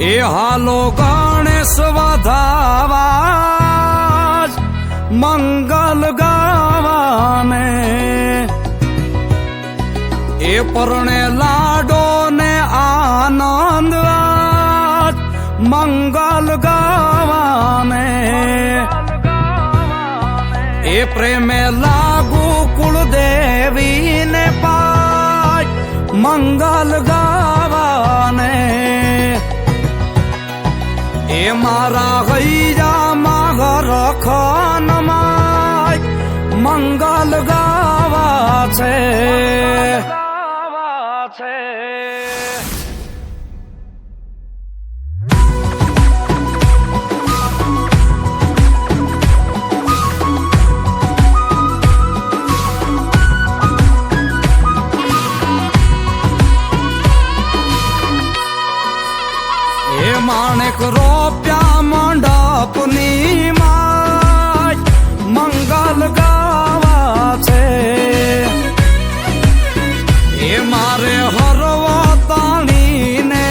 એ હાલો ગણેશ વધાવા મંગલ ગાવાને એ પરણે લાડો ને આનંદ મંગલ ગાવાને એ પ્રેમે લાગુ કુળદેવી ને પાય મંગલ ગાવાને એ મારા હૈયામાં ઘર ખાનમાં મંગલ ગાવા છે માણેક રોપ્યા મંડપની માય મંગલ ગાવા છે એ મારે હરવો તાણીને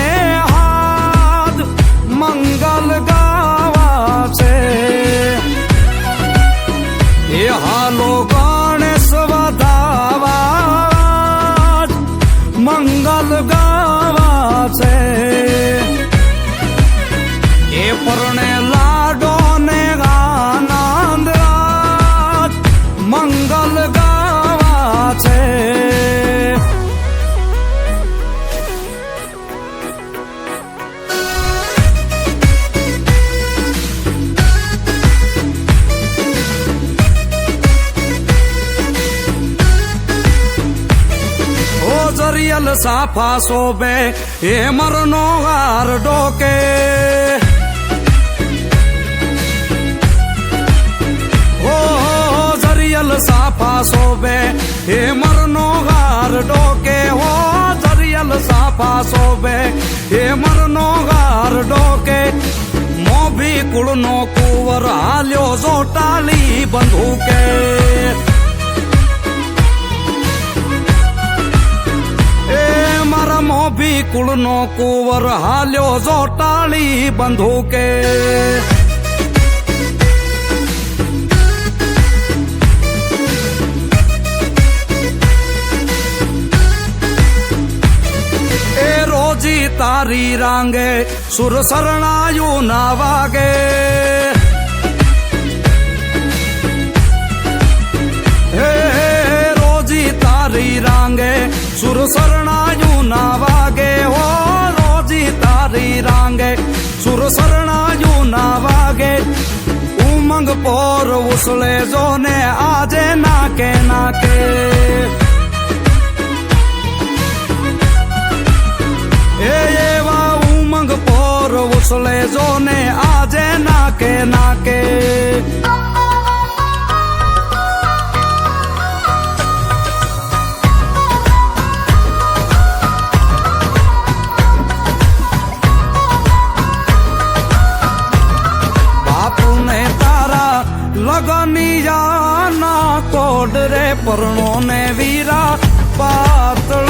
હાથ મંગલ ગાવા છે એ હાલો ગણેશ વધાવા મંગલ ગાવા છે એ પરણે લાડો ને આનંદ મંગલ ગાવા છે ઓ જરિયલ સાફા શોભે એ મરનો હાર ડોકે સાફા શોભે હે મરનો હાર ડોકે હો જરિયલ સાફા શોભે હે મરનો હાર ડોકે મોભી કુળનો કુંવર હાલ્યો જોટાલી બંધુકે એ મારા મોભી કુળનો કુંવર હાલ્યો જોટાલી બંધુકે તારી રાંગે સુર શરણાયું ના વાગે હે રોજી તારી રાંગે સુર શરણાયું ના વાગે હો રોજી તારી રાંગે સુર શરણાયું ના વાગે ઉમંગ પોર ઉસલે જોને આજે નાકે નાકે એવા ઉમંગ પોર ઉસલે જોને આજે નાકે નાકે બાપુ ને તારા લગનિયા ના કોડ રે પરણો ને વીરા પાતળ